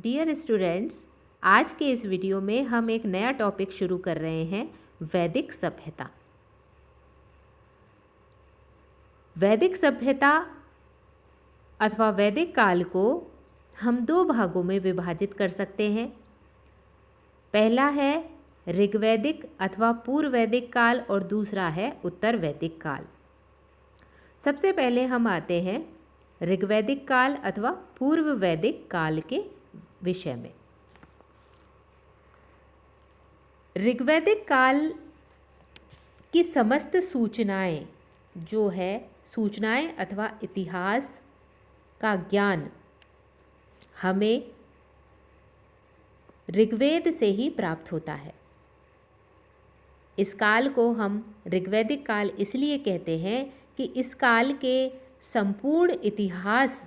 Dear students, आज के इस वीडियो में हम एक नया टॉपिक शुरू कर रहे हैं, वैदिक सभ्यता। वैदिक सभ्यता अथवा वैदिक काल को हम दो भागों में विभाजित कर सकते हैं। पहला है ऋग्वैदिक अथवा पूर्व वैदिक काल और दूसरा है उत्तर वैदिक काल। सबसे पहले हम आते हैं ऋग्वैदिक काल अथवा पूर्व वैदिक काल के विषय में। ऋग्वैदिक काल की समस्त सूचनाएं जो है सूचनाएं अथवा इतिहास का ज्ञान हमें ऋग्वेद से ही प्राप्त होता है। इस काल को हम ऋग्वैदिक काल इसलिए कहते हैं कि इस काल के संपूर्ण इतिहास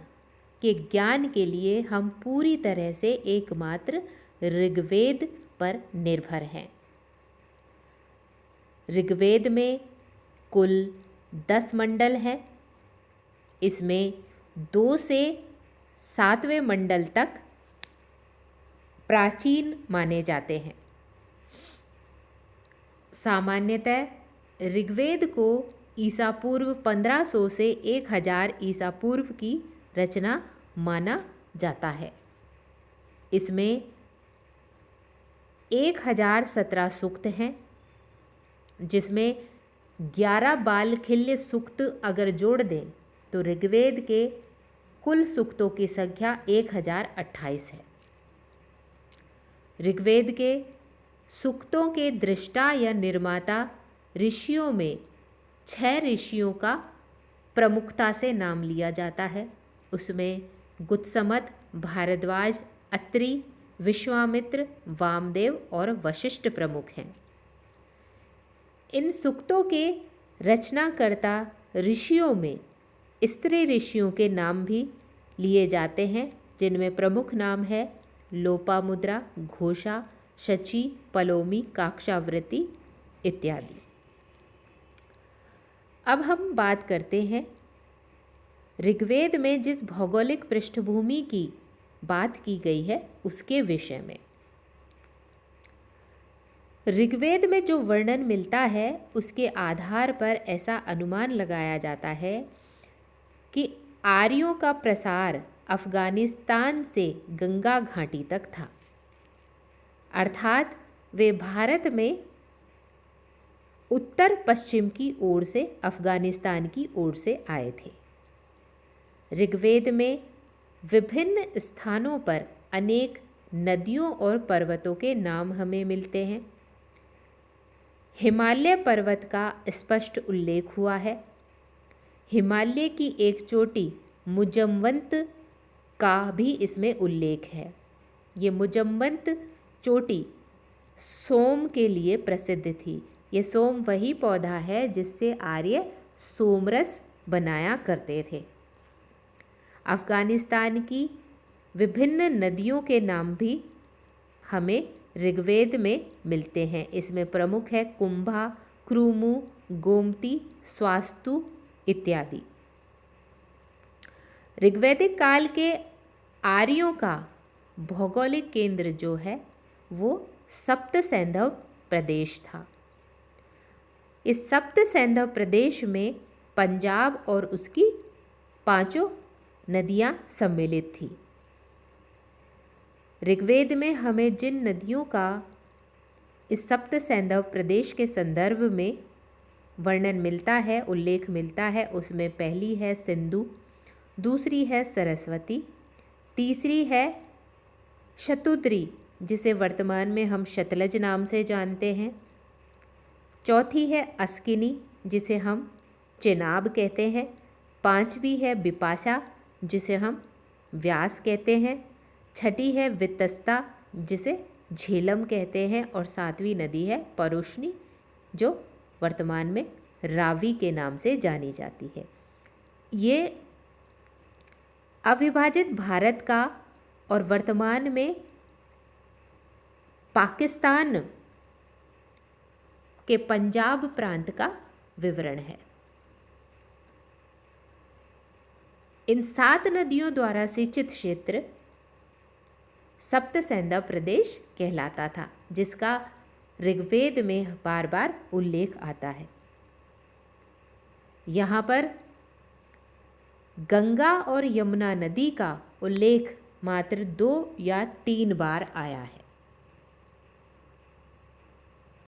के ज्ञान के लिए हम पूरी तरह से एकमात्र ऋग्वेद पर निर्भर हैं। ऋग्वेद में कुल 10 मंडल हैं। इसमें 2 से 7वें मंडल तक प्राचीन माने जाते हैं। सामान्यतः ऋग्वेद को ईसा पूर्व 1500 से 1000 ईसा पूर्व की रचना माना जाता है। इसमें 1017 सूक्त हैं, जिसमें 11 बालखिल्य सूक्त अगर जोड़ दें तो ऋग्वेद के कुल सूक्तों की संख्या 1028 है। ऋग्वेद के सूक्तों के दृष्टा या निर्माता ऋषियों में 6 ऋषियों का प्रमुखता से नाम लिया जाता है। उसमें गुत्समत, भारद्वाज, अत्रि, विश्वामित्र, वामदेव और वशिष्ठ प्रमुख हैं। इन सूक्तों के रचनाकर्ता ऋषियों में स्त्री ऋषियों के नाम भी लिए जाते हैं, जिनमें प्रमुख नाम है लोपामुद्रा, घोषा, शची, पलोमी, काक्षावृत्ति इत्यादि। अब हम बात करते हैं ऋग्वेद में जिस भौगोलिक पृष्ठभूमि की बात की गई है उसके विषय में। ऋग्वेद में जो वर्णन मिलता है उसके आधार पर ऐसा अनुमान लगाया जाता है कि आर्यों का प्रसार अफगानिस्तान से गंगा घाटी तक था, अर्थात वे भारत में उत्तर पश्चिम की ओर से अफगानिस्तान की ओर से आए थे। ऋग्वेद में विभिन्न स्थानों पर अनेक नदियों और पर्वतों के नाम हमें मिलते हैं। हिमालय पर्वत का स्पष्ट उल्लेख हुआ है। हिमालय की एक चोटी मुजम्वंत का भी इसमें उल्लेख है। ये मुजम्वंत चोटी सोम के लिए प्रसिद्ध थी। ये सोम वही पौधा है जिससे आर्य सोमरस बनाया करते थे। अफगानिस्तान की विभिन्न नदियों के नाम भी हमें ऋग्वेद में मिलते हैं। इसमें प्रमुख है कुंभा, क्रूमु, गोमती, स्वास्तु इत्यादि। ऋग्वैदिक काल के आर्यों का भौगोलिक केंद्र जो है वो सप्त सैंधव प्रदेश था। इस सप्त सैंधव प्रदेश में पंजाब और उसकी 5 नदियाँ सम्मिलित थी। ऋग्वेद में हमें जिन नदियों का इस सप्त सैंधव प्रदेश के संदर्भ में वर्णन मिलता है, उल्लेख मिलता है, उसमें पहली है सिंधु, दूसरी है सरस्वती, तीसरी है शतुद्री जिसे वर्तमान में हम शतलज नाम से जानते हैं, चौथी है अस्किनी जिसे हम चेनाब कहते हैं, 5वीं है बिपाशा जिसे हम व्यास कहते हैं, 6ठी है वितस्ता जिसे झेलम कहते हैं और 7वीं नदी है परुष्णी जो वर्तमान में रावी के नाम से जानी जाती है। ये अविभाजित भारत का और वर्तमान में पाकिस्तान के पंजाब प्रांत का विवरण है। इन 7 नदियों द्वारा सिंचित क्षेत्र सप्त सैंधव प्रदेश कहलाता था, जिसका ऋग्वेद में बार बार उल्लेख आता है। यहाँ पर गंगा और यमुना नदी का उल्लेख मात्र 2 या 3 बार आया है।